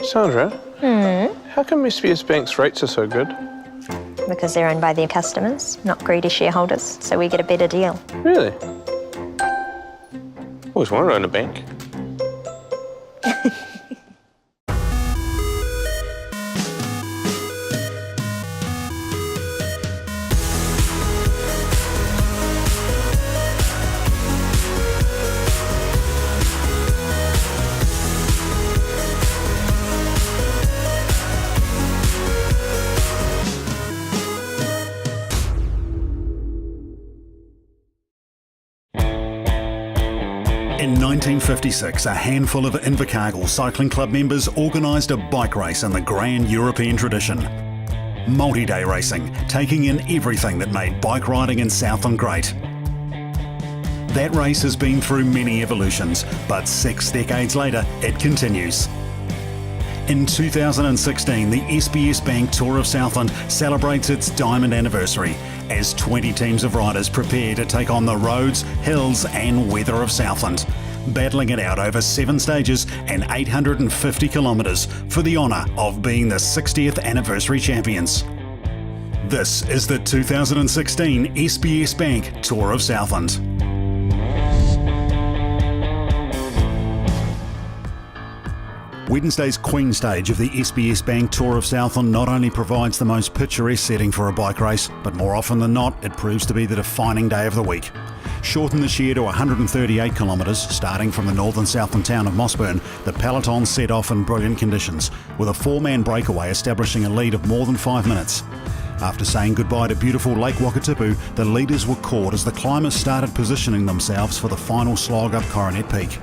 Sandra, how come SBS Bank's rates are so good? Because they're owned by their customers, not greedy shareholders, so we get a better deal. Really? Always wanted to own a bank. In 1956, a handful of Invercargill Cycling Club members organised a bike race in the grand European tradition. Multi-day racing, taking in everything that made bike riding in Southland great. That race has been through many evolutions, but 6 decades later, it continues. In 2016, the SBS Bank Tour of Southland celebrates its diamond anniversary as 20 teams of riders prepare to take on the roads, hills and weather of Southland, battling it out over 7 stages and 850 kilometres for the honour of being the 60th anniversary champions. This is the 2016 SBS Bank Tour of Southland. Wednesday's Queen stage of the SBS Bank Tour of Southland not only provides the most picturesque setting for a bike race, but more often than not, it proves to be the defining day of the week. Shorten this year to 138 kilometres, starting from the northern Southland town of Mossburn, the peloton set off in brilliant conditions, with a 4-man breakaway establishing a lead of more than 5 minutes. After saying goodbye to beautiful Lake Wakatipu, the leaders were caught as the climbers started positioning themselves for the final slog up Coronet Peak.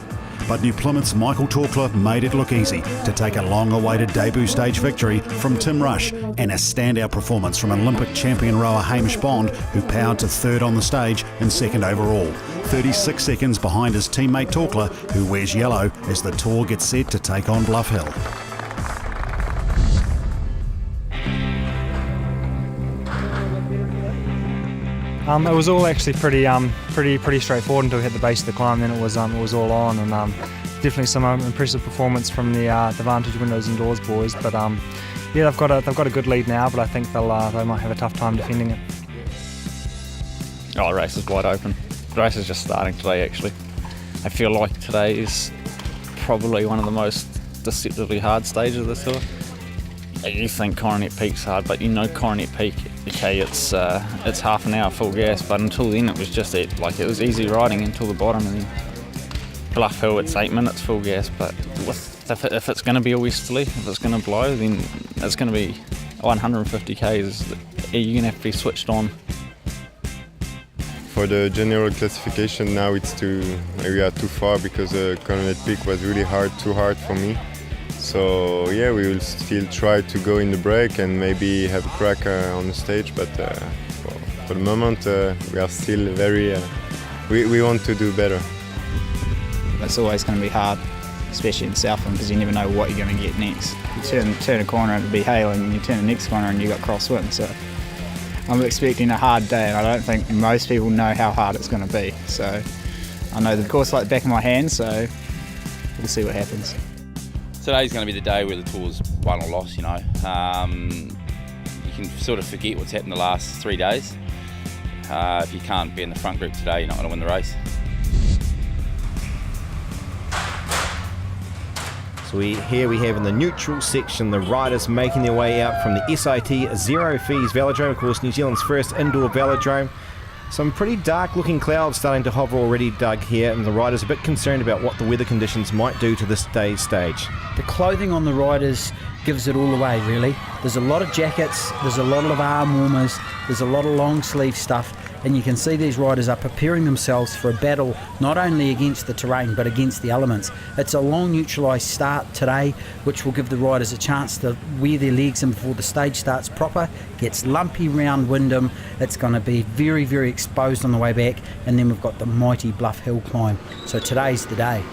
But New Plymouth's Michael Torkler made it look easy to take a long-awaited debut stage victory from Tim Rush and a standout performance from Olympic champion rower Hamish Bond, who powered to 3rd on the stage and 2nd overall, 36 seconds behind his teammate Torkler, who wears yellow as the tour gets set to take on Bluff Hill. It was all actually pretty straightforward until we hit the base of the climb. Then it was all on, and definitely some impressive performance from the Vantage Windows Indoors boys. But yeah, they've got a good lead now, but I think they might have a tough time defending it. Oh, the race is wide open. The race is just starting today. Actually, I feel like today is probably one of the most deceptively hard stages of the tour. You think Coronet Peak's hard, but you know Coronet Peak, okay, it's half an hour full gas, but until then it was just it was easy riding until the bottom, and then Bluff Hill it's 8 minutes full gas. But if it's going to be a westerly, if it's going to blow, then it's going to be 150 k's. You're going to have to be switched on. For the general classification now we are too far because Coronet Peak was really too hard for me. So yeah, we will still try to go in the break and maybe have a crack on the stage, but for the moment we are still very, we want to do better. It's always going to be hard, especially in Southland, because you never know what you're going to get next. You turn a corner and it'll be hailing, and you turn the next corner and you've got crosswind, so I'm expecting a hard day, and I don't think most people know how hard it's going to be. So I know the course like the back of my hand, so we'll see what happens. Today's going to be the day where the tour's won or lost, you know. You can sort of forget what's happened the last 3 days. If you can't be in the front group today, you're not going to win the race. So here we have in the neutral section the riders making their way out from the SIT Zero Fees Velodrome, of course New Zealand's first indoor velodrome. Some pretty dark looking clouds starting to hover already, Doug, here, and the riders are a bit concerned about what the weather conditions might do to this day's stage. The clothing on the riders gives it all away, really. There's a lot of jackets, there's a lot of arm warmers, there's a lot of long sleeve stuff, and you can see these riders are preparing themselves for a battle not only against the terrain but against the elements. It's a long neutralised start today, which will give the riders a chance to wear their legs in before the stage starts proper. Gets lumpy round Wyndham, it's going to be very, very exposed on the way back, and then we've got the mighty Bluff Hill climb. So today's the day.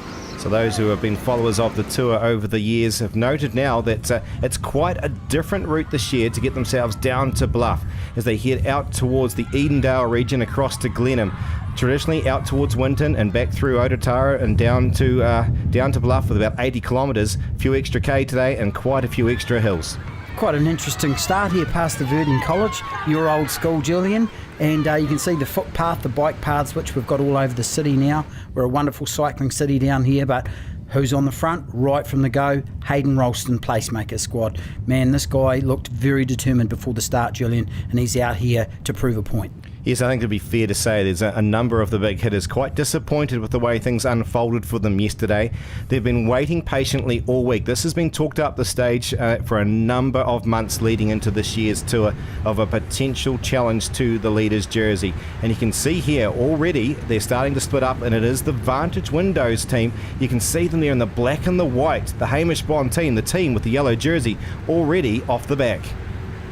So those who have been followers of the tour over the years have noted now that it's quite a different route this year to get themselves down to Bluff as they head out towards the Edendale region across to Glenham. Traditionally out towards Winton and back through Ototara and down to Bluff with about 80 kilometres, a few extra K today and quite a few extra hills. Quite an interesting start here past the Verdon College, your old school, Julian, and you can see the footpath, the bike paths which we've got all over the city now. We're a wonderful cycling city down here, but who's on the front? Right from the go, Hayden Ralston, Placemaker squad. Man, this guy looked very determined before the start, Julian, and he's out here to prove a point. Yes, I think it'd be fair to say there's a number of the big hitters quite disappointed with the way things unfolded for them yesterday. They've been waiting patiently all week. This has been talked up the stage for a number of months leading into this year's tour of a potential challenge to the leader's jersey. And you can see here already they're starting to split up, and it is the Vantage Windows team. You can see them there in the black and the white, the Hamish Bond team, the team with the yellow jersey, already off the back.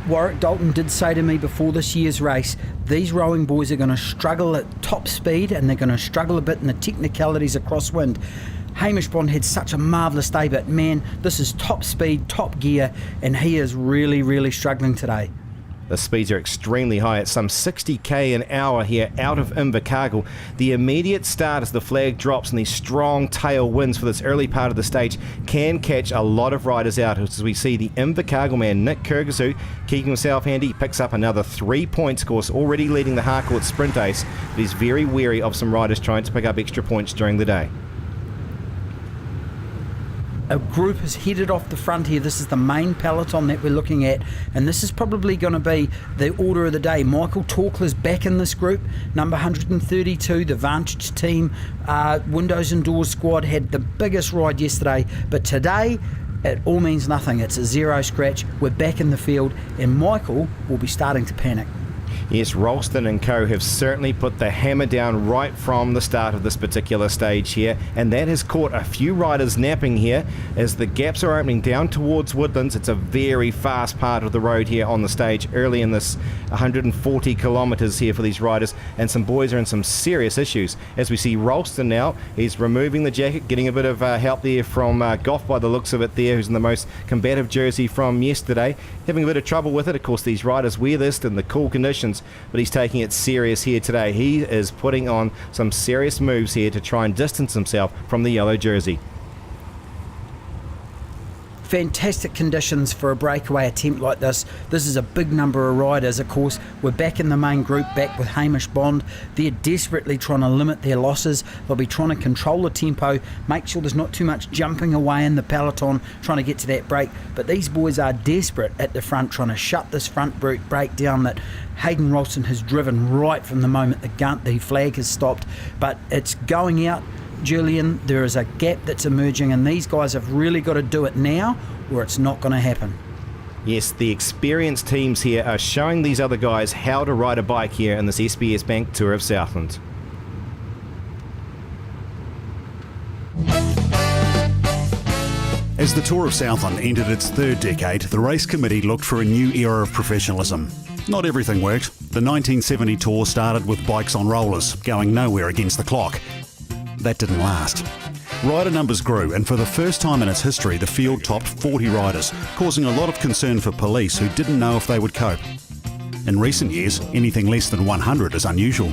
Warwick Dalton did say to me before this year's race, these rowing boys are going to struggle at top speed and they're going to struggle a bit in the technicalities of crosswind. Hamish Bond had such a marvellous day, but man, this is top speed, top gear, and he is really, really struggling today. The speeds are extremely high at some 60k an hour here out of Invercargill. The immediate start as the flag drops and these strong tail winds for this early part of the stage can catch a lot of riders out, as we see the Invercargill man Nick Kurgasu keeping himself handy. He picks up another 3 points, of course, already leading the Harcourt Sprint Ace, but he's very wary of some riders trying to pick up extra points during the day. A group has headed off the front here. This is the main peloton that we're looking at, and this is probably going to be the order of the day. Michael Torkler's back in this group, number 132, the Vantage team. Windows and Doors squad had the biggest ride yesterday, but today it all means nothing. It's a zero scratch. We're back in the field, and Michael will be starting to panic. Yes, Ralston and co have certainly put the hammer down right from the start of this particular stage here, and that has caught a few riders napping here as the gaps are opening down towards Woodlands. It's a very fast part of the road here on the stage early in this 140 kilometres here for these riders, and some boys are in some serious issues. As we see Ralston now, he's removing the jacket, getting a bit of help there from Goff by the looks of it there, who's in the most combative jersey from yesterday, having a bit of trouble with it. Of course, these riders wear this in the cool conditions, but he's taking it serious here today. He is putting on some serious moves here to try and distance himself from the yellow jersey. Fantastic conditions for a breakaway attempt like this. This is a big number of riders. Of course, we're back in the main group, back with Hamish Bond. They're desperately trying to limit their losses. They'll be trying to control the tempo, make sure there's not too much jumping away in the peloton, trying to get to that break. But these boys are desperate at the front, trying to shut this front break down that Hayden Ralston has driven right from the moment the flag has stopped. But it's going out, Julian. There is a gap that's emerging, and these guys have really got to do it now or it's not going to happen. Yes, the experienced teams here are showing these other guys how to ride a bike here in this SBS Bank Tour of Southland. As the Tour of Southland entered its third decade, the race committee looked for a new era of professionalism. Not everything worked. The 1970 Tour started with bikes on rollers, going nowhere against the clock. That didn't last. Rider numbers grew, and for the first time in its history, the field topped 40 riders, causing a lot of concern for police who didn't know if they would cope. In recent years, anything less than 100 is unusual.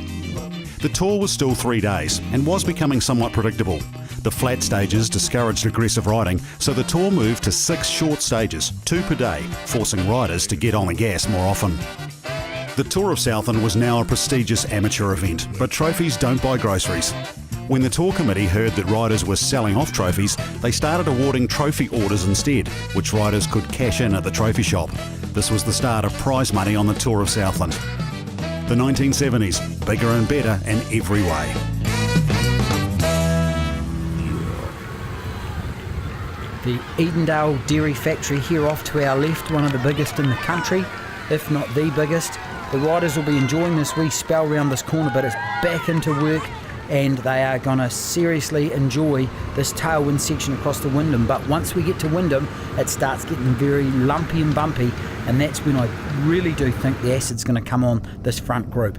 The Tour was still 3 days and was becoming somewhat predictable. The flat stages discouraged aggressive riding, so the Tour moved to 6 short stages, 2 per day, forcing riders to get on the gas more often. The Tour of Southland was now a prestigious amateur event, but trophies don't buy groceries. When the Tour committee heard that riders were selling off trophies, they started awarding trophy orders instead, which riders could cash in at the trophy shop. This was the start of prize money on the Tour of Southland. The 1970s, bigger and better in every way. The Edendale Dairy Factory here off to our left, one of the biggest in the country, if not the biggest. The riders will be enjoying this wee spell round this corner, but it's back into work, and they are going to seriously enjoy this tailwind section across the Wyndham. But once we get to Wyndham, it starts getting very lumpy and bumpy, and that's when I really do think the acid's going to come on this front group.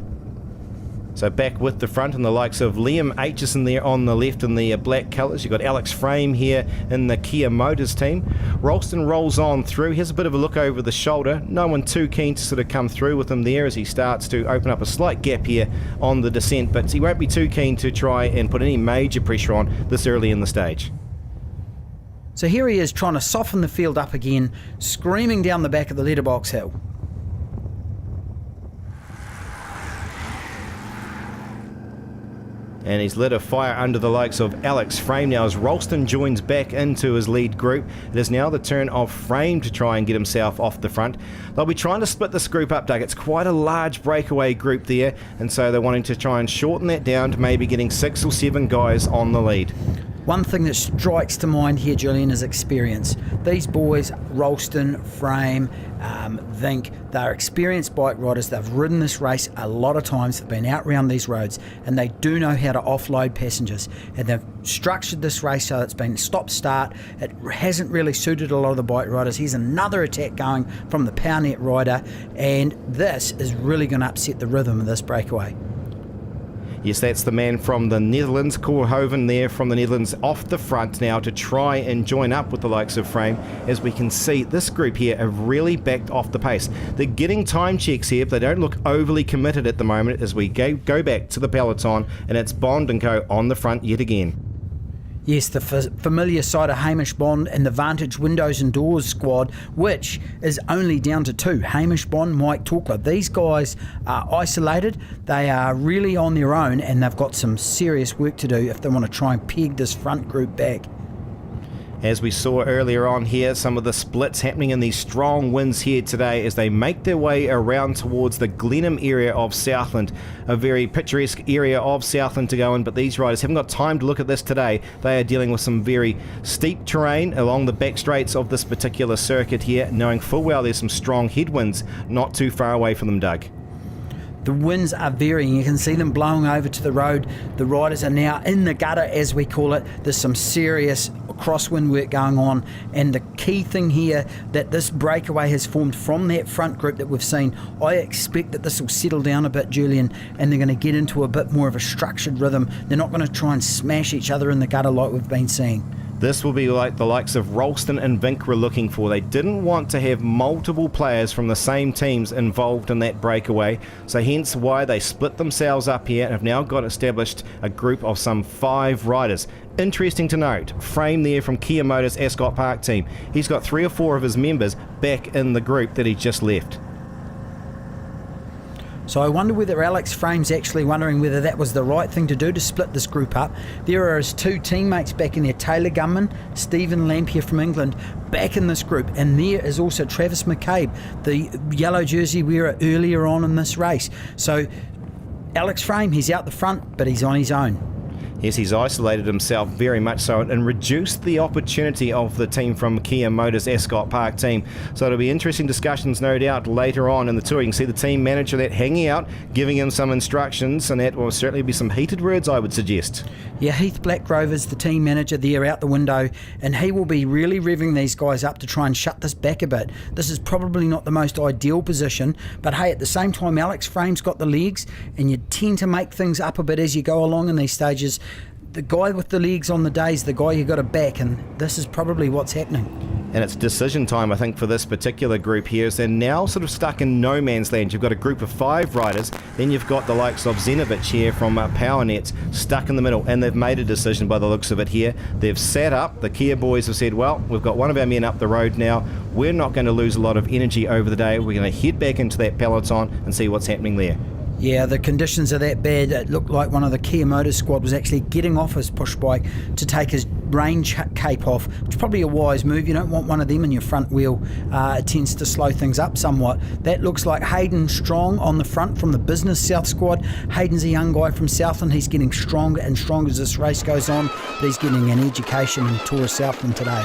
So back with the front and the likes of Liam Aitchison there on the left in the black colours. You've got Alex Frame here in the Kia Motors team. Ralston rolls on through. Here's a bit of a look over the shoulder. No one too keen to sort of come through with him there as he starts to open up a slight gap here on the descent, but he won't be too keen to try and put any major pressure on this early in the stage. So here he is trying to soften the field up again, screaming down the back of the letterbox hill. And he's lit a fire under the likes of Alex Frame now as Ralston joins back into his lead group. It is now the turn of Frame to try and get himself off the front. They'll be trying to split this group up, Doug. It's quite a large breakaway group there, and so they're wanting to try and shorten that down to maybe getting 6 or 7 guys on the lead. One thing that strikes to mind here, Julian, is experience. These boys, Ralston, Frame, Vink, they're experienced bike riders. They've ridden this race a lot of times. They've been out around these roads, and they do know how to offload passengers. And they've structured this race so it's been stop-start. It hasn't really suited a lot of the bike riders. Here's another attack going from the Powernet rider, and this is really going to upset the rhythm of this breakaway. Yes, that's the man from the Netherlands, Korhoven there from the Netherlands, off the front now to try and join up with the likes of Frame. As we can see, this group here have really backed off the pace. They're getting time checks here, but they don't look overly committed at the moment as we go back to the peloton, and it's Bond and Co on the front yet again. Yes, the familiar side of Hamish Bond and the Vantage Windows and Doors squad, which is only down to 2. Hamish Bond, Mike Talkler. These guys are isolated. They are really on their own, and they've got some serious work to do if they want to try and peg this front group back. As we saw earlier on here, some of the splits happening in these strong winds here today as they make their way around towards the Glenham area of Southland, a very picturesque area of Southland to go in, but these riders haven't got time to look at this today. They are dealing with some very steep terrain along the back straights of this particular circuit here, knowing full well there's some strong headwinds not too far away from them, Doug. The winds are varying. You can see them blowing over to the road. The riders are now in the gutter, as we call it. There's some serious crosswind work going on, and the key thing here that this breakaway has formed from that front group that we've seen, I expect that this will settle down a bit, Julian, and they're going to get into a bit more of a structured rhythm. They're not going to try and smash each other in the gutter like we've been seeing. This will be like the likes of Ralston and Vink were looking for. They didn't want to have multiple players from the same teams involved in that breakaway, so hence why they split themselves up here and have now got established a group of some 5 riders. Interesting to note, Frame there from Kia Motors Ascot Park team. He's got 3 or 4 of his members back in the group that he just left. So I wonder whether Alex Frame's actually wondering whether that was the right thing to do to split this group up. There are his 2 teammates back in there, Taylor Gunman, Stephen Lampier from England, back in this group. And there is also Travis McCabe, the yellow jersey wearer earlier on in this race. So Alex Frame, he's out the front, but he's on his own. Yes, he's isolated himself very much so and reduced the opportunity of the team from Kia Motors Ascot Park team. So it'll be interesting discussions, no doubt, later on in the tour. You can see the team manager that hanging out, giving him some instructions, and that will certainly be some heated words, I would suggest. Yeah, Heath Blackgrover's the team manager there out the window, and he will be really revving these guys up to try and shut this back a bit. This is probably not the most ideal position, but hey, at the same time, Alex Frame's got the legs, and you tend to make things up a bit as you go along in these stages. The guy with the legs on the day is the guy you got to back, and this is probably what's happening. And it's decision time, I think, for this particular group here, as they're now sort of stuck in no man's land. You've got a group of 5 riders, then you've got the likes of Zenovich here from PowerNet stuck in the middle, and they've made a decision by the looks of it here. They've sat up. The Kia boys have said, well, we've got one of our men up the road now. We're not going to lose a lot of energy over the day. We're going to head back into that peloton and see what's happening there. Yeah, the conditions are that bad. It looked like one of the Kia Motors squad was actually getting off his push bike to take his rain cape off, which is probably a wise move. You don't want one of them in your front wheel. It tends to slow things up somewhat. That looks like Hayden Strong on the front from the Business South squad. Hayden's a young guy from Southland. He's getting stronger and stronger as this race goes on, but he's getting an education in Tour of Southland today.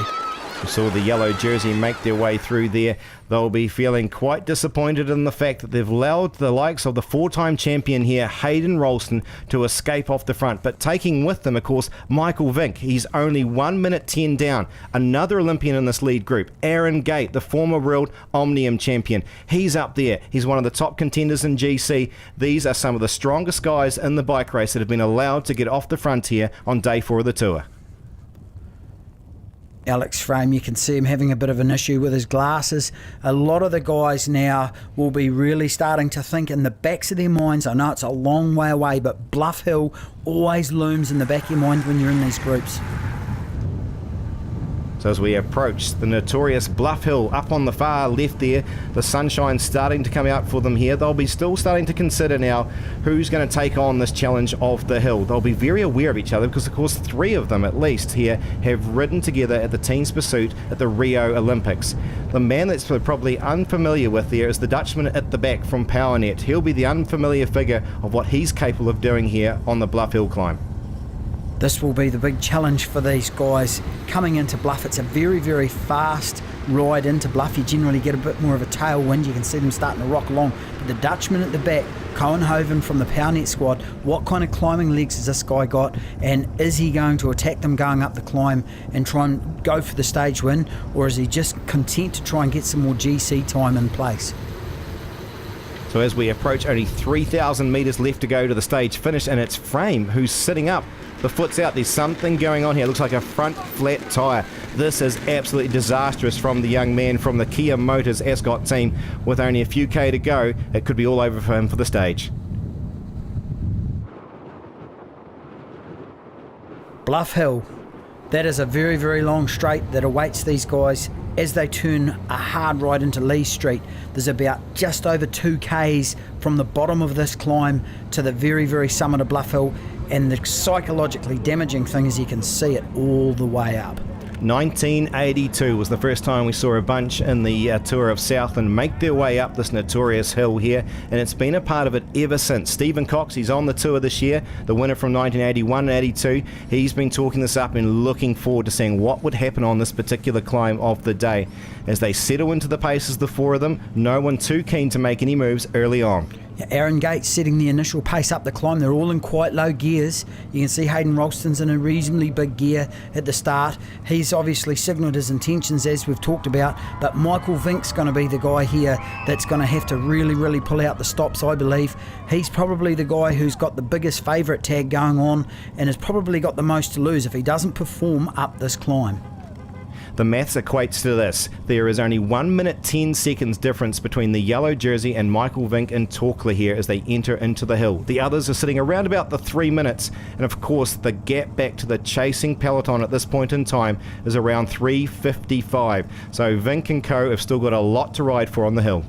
We saw the yellow jersey make their way through there. They'll be feeling quite disappointed in the fact that they've allowed the likes of the four-time champion here, Hayden Ralston, to escape off the front. But taking with them, of course, Michael Vink. He's only 1 minute 10 down. Another Olympian in this lead group, Aaron Gate, the former World Omnium champion. He's up there. He's one of the top contenders in GC. These are some of the strongest guys in the bike race that have been allowed to get off the frontier on day 4 of the tour. Alex Frame, you can see him having a bit of an issue with his glasses. A lot of the guys now will be really starting to think in the backs of their minds. I know it's a long way away, but Bluff Hill always looms in the back of your mind when you're in these groups. So as we approach the notorious Bluff Hill up on the far left there, the sunshine's starting to come out for them here. They'll be still starting to consider now who's going to take on this challenge of the hill. They'll be very aware of each other because, of course, 3 of them at least here have ridden together at the team's pursuit at the Rio Olympics. The man that's probably unfamiliar with there is the Dutchman at the back from PowerNet. He'll be the unfamiliar figure of what he's capable of doing here on the Bluff Hill climb. This will be the big challenge for these guys coming into Bluff. It's a very, very fast ride into Bluff. You generally get a bit more of a tailwind. You can see them starting to rock along. But the Dutchman at the back, Cohenhoven from the PowerNet squad, what kind of climbing legs has this guy got? And is he going to attack them going up the climb and try and go for the stage win? Or is he just content to try and get some more GC time in place? So as we approach, only 3,000 metres left to go to the stage finish, and it's Frame who's sitting up. The foot's out. There's something going on here. It looks like a front flat tyre. This is absolutely disastrous from the young man from the Kia Motors Ascot team. With only a few K to go, it could be all over for him for the stage. Bluff Hill. That is a very, very long straight that awaits these guys as they turn a hard right into Lee Street. There's about just over 2 Ks from the bottom of this climb to the very, very summit of Bluff Hill, and the psychologically damaging thing is you can see it all the way up. 1982 was the first time we saw a bunch in the Tour of Southland make their way up this notorious hill here, and it's been a part of it ever since. Stephen Cox, he's on the tour this year, the winner from 1981 and 82. He's been talking this up and looking forward to seeing what would happen on this particular climb of the day. As they settle into the paces, the 4 of them, no one too keen to make any moves early on. Aaron Gates setting the initial pace up the climb. They're all in quite low gears. You can see Hayden Ralston's in a reasonably big gear at the start. He's obviously signalled his intentions, as we've talked about, but Michael Vink's going to be the guy here that's going to have to really, really pull out the stops, I believe. He's probably the guy who's got the biggest favourite tag going on and has probably got the most to lose if he doesn't perform up this climb. The maths equates to this. There is only 1 minute 10 seconds difference between the yellow jersey and Michael Vink and Torkler here as they enter into the hill. The others are sitting around about the 3 minutes, and of course the gap back to the chasing peloton at this point in time is around 3:55. So Vink and co have still got a lot to ride for on the hill.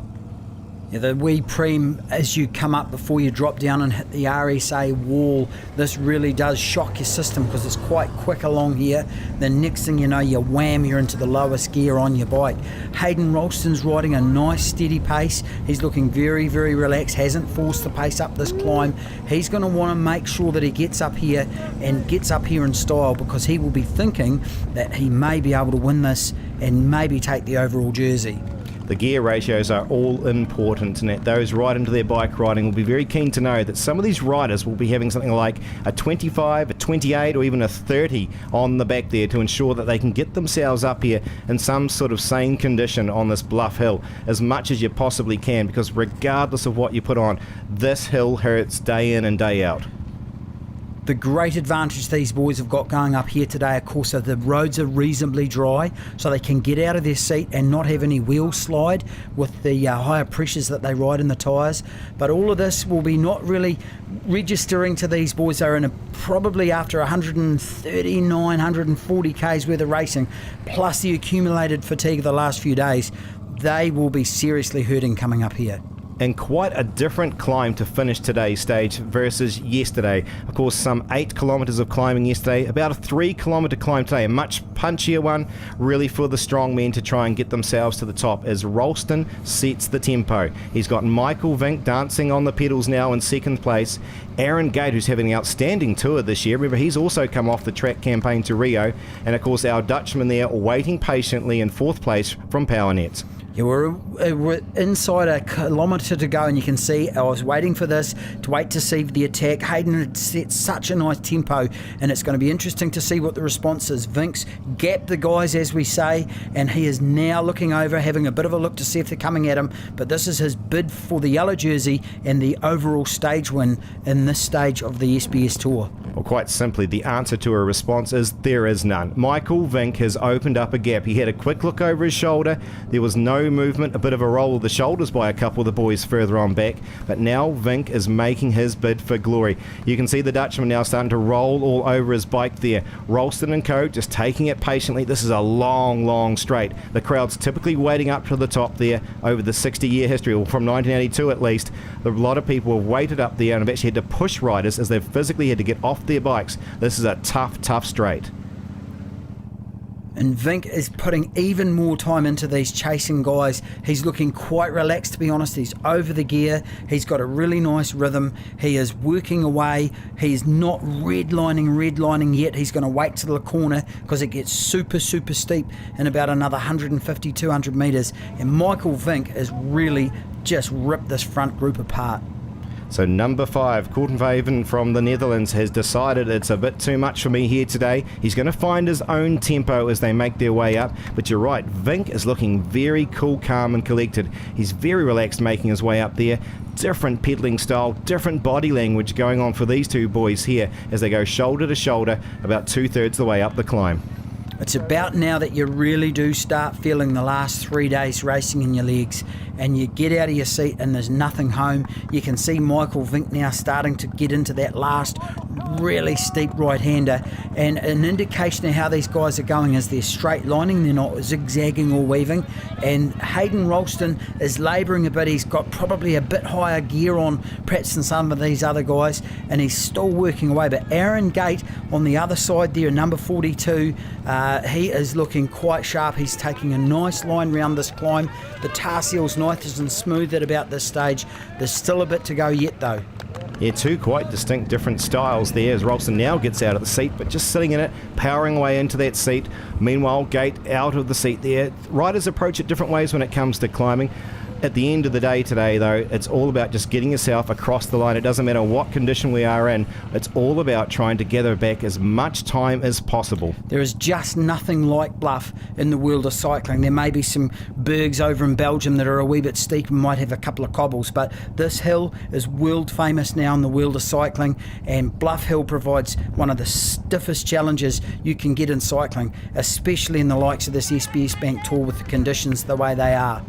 Yeah, the wee preem as you come up before you drop down and hit the RSA wall, this really does shock your system because it's quite quick along here. The next thing you know, you wham, you're into the lowest gear on your bike. Hayden Ralston's riding a nice steady pace. He's looking very, very relaxed, hasn't forced the pace up this climb. He's going to want to make sure that he gets up here and gets up here in style, because he will be thinking that he may be able to win this and maybe take the overall jersey. The gear ratios are all important, and those right into their bike riding will be very keen to know that some of these riders will be having something like a 25, a 28 or even a 30 on the back there to ensure that they can get themselves up here in some sort of sane condition on this Bluff Hill as much as you possibly can, because regardless of what you put on, this hill hurts day in and day out. The great advantage these boys have got going up here today, of course, are the roads are reasonably dry, so they can get out of their seat and not have any wheel slide with the higher pressures that they ride in the tyres. But all of this will be not really registering to these boys. They're in probably after 139, 140 Ks worth of racing, plus the accumulated fatigue of the last few days, they will be seriously hurting coming up here. And quite a different climb to finish today's stage versus yesterday. Of course, some 8 kilometres of climbing yesterday, about a 3 kilometre climb today, a much punchier one, really for the strong men to try and get themselves to the top as Ralston sets the tempo. He's got Michael Vink dancing on the pedals now in second place. Aaron Gate, who's having an outstanding tour this year. Remember, he's also come off the track campaign to Rio. And of course, our Dutchman there waiting patiently in fourth place from PowerNet. Yeah, we're inside a kilometre to go, and you can see I was waiting for this to wait to see the attack. Hayden had set such a nice tempo, and it's going to be interesting to see what the response is. Vink's gapped the guys, as we say, and he is now looking over, having a bit of a look to see if they're coming at him. But this is his bid for the yellow jersey and the overall stage win in this stage of the SBS Tour. Well, quite simply, the answer to a response is there is none. Michael Vink has opened up a gap. He had a quick look over his shoulder. There was no movement, a bit of a roll of the shoulders by a couple of the boys further on back, but now Vink is making his bid for glory. You can see the Dutchman now starting to roll all over his bike there. Ralston and co just taking it patiently. This is a long straight. The crowd's typically waiting up to the top there over the 60-year history, or from 1982 at least. A lot of people have waited up there and have actually had to push riders as they've physically had to get off their bikes. This is a tough straight. And Vink is putting even more time into these chasing guys. He's looking quite relaxed, to be honest. He's over the gear. He's got a really nice rhythm. He is working away. He's not redlining yet. He's going to wait till the corner because it gets super steep in about another 150, 200 metres. And Michael Vink has really just ripped this front group apart. So number 5, Kortenvaven from the Netherlands, has decided it's a bit too much for me here today. He's going to find his own tempo as they make their way up. But you're right, Vink is looking very cool, calm and collected. He's very relaxed making his way up there. Different pedalling style, different body language going on for these two boys here as they go shoulder to shoulder about 2/3 the way up the climb. It's about now that you really do start feeling the last 3 days racing in your legs, and you get out of your seat and there's nothing home. You can see Michael Vink now starting to get into that last really steep right-hander, and an indication of how these guys are going is they're straight lining, they're not zigzagging or weaving. And Hayden Ralston is labouring a bit. He's got probably a bit higher gear on perhaps than some of these other guys, and he's still working away. But Aaron Gate on the other side there, number 42, he is looking quite sharp. He's taking a nice line round this climb. The tar seal's nice and smooth at about this stage. There's still a bit to go yet though. Yeah, two quite distinct different styles there as Ralston now gets out of the seat, but just sitting in it, powering away into that seat. Meanwhile, Gate out of the seat there. Riders approach it different ways when it comes to climbing. At the end of the day today, though, it's all about just getting yourself across the line. It doesn't matter what condition we are in. It's all about trying to gather back as much time as possible. There is just nothing like Bluff in the world of cycling. There may be some bergs over in Belgium that are a wee bit steep and might have a couple of cobbles, but this hill is world famous now in the world of cycling, and Bluff Hill provides one of the stiffest challenges you can get in cycling, especially in the likes of this SBS Bank Tour with the conditions the way they are.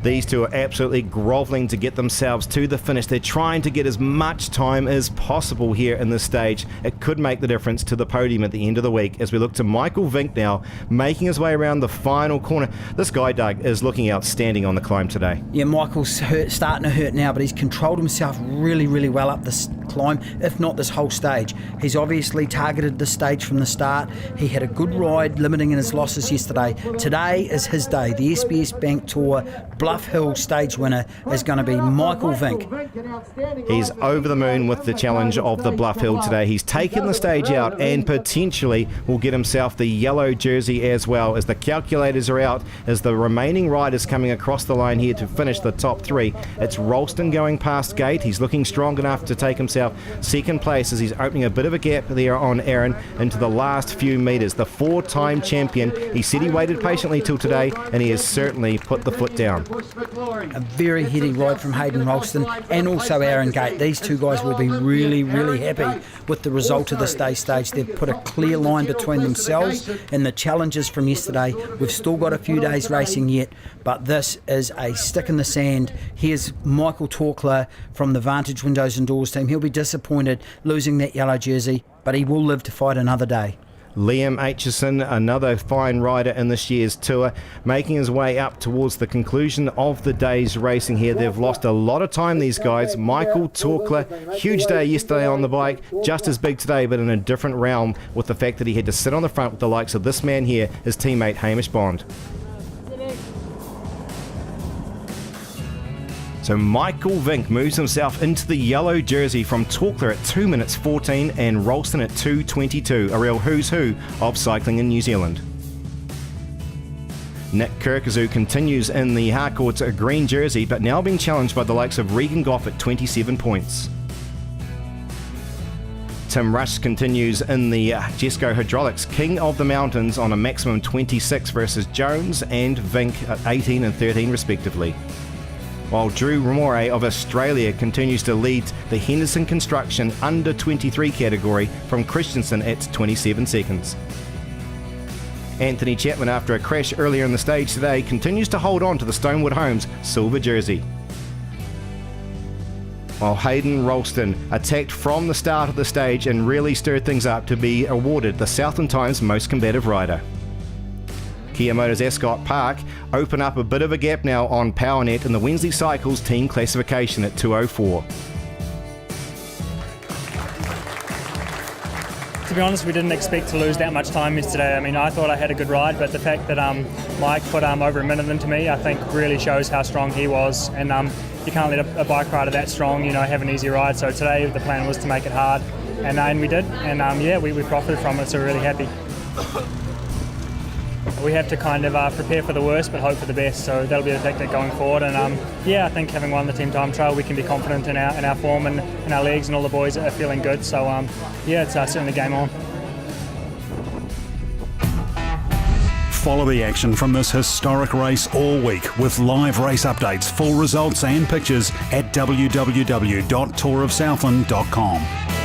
These two are absolutely grovelling to get themselves to the finish. They're trying to get as much time as possible here in this stage. It could make the difference to the podium at the end of the week as we look to Michael Vink now making his way around the final corner. This guy, Doug, is looking outstanding on the climb today. Yeah, Michael's starting to hurt now, but he's controlled himself really well up this climb, if not this whole stage. He's obviously targeted this stage from the start. He had a good ride, limiting in his losses yesterday. Today is his day. The SBS Bank Tour Bluff Hill stage winner is going to be Michael Vink. He's over the moon with the challenge of the Bluff Hill today. He's taken the stage out and potentially will get himself the yellow jersey as well, as the calculators are out, as the remaining riders coming across the line here to finish the top 3. It's Ralston going past Gate. He's looking strong enough to take himself second place as he's opening a bit of a gap there on Aaron into the last few metres. The 4-time champion, he said he waited patiently till today, and he has certainly put the foot down. A very heady ride from Hayden Ralston and also Aaron Gate. These two guys will be really happy with the result of this day's stage. They've put a clear line between themselves and the challenges from yesterday. We've still got a few days racing yet, but this is a stick in the sand. Here's Michael Torkler from the Vantage Windows and Doors team. He'll be disappointed losing that yellow jersey, but he will live to fight another day. Liam Aitchison, another fine rider in this year's tour, making his way up towards the conclusion of the day's racing here. They've lost a lot of time, these guys. Michael Torkler, huge day yesterday on the bike, just as big today, but in a different realm with the fact that he had to sit on the front with the likes of this man here, his teammate Hamish Bond. So Michael Vink moves himself into the yellow jersey from Torkler at 2 minutes 14 and Ralston at 2:22, a real who's who of cycling in New Zealand. Nick Kirkazoo continues in the Harcourt's green jersey, but now being challenged by the likes of Regan Goff at 27 points. Tim Rush continues in the Jesco Hydraulics King of the Mountains on a maximum 26 versus Jones and Vink at 18 and 13 respectively. While Drew Ramore of Australia continues to lead the Henderson Construction under 23 category from Christensen at 27 seconds. Anthony Chapman, after a crash earlier in the stage today, continues to hold on to the Stonewood Homes silver jersey. While Hayden Ralston attacked from the start of the stage and really stirred things up to be awarded the Southland Times Most Combative Rider. Kia Motors Ascot Park open up a bit of a gap now on PowerNet in the Wednesday Cycles team classification at 2:04. To be honest, we didn't expect to lose that much time yesterday. I mean, I thought I had a good ride, but the fact that Mike put over a minute into me, I think really shows how strong he was. And you can't let a bike rider that strong, have an easy ride. So today the plan was to make it hard, and we did. And we profited from it, so we're really happy. We have to kind of prepare for the worst but hope for the best, so that'll be the tactic going forward. And I think having won the team time trial, we can be confident in our form and in our legs, and all the boys are feeling good. So it's certainly game on. Follow the action from this historic race all week with live race updates, full results and pictures at www.tourofsouthland.com.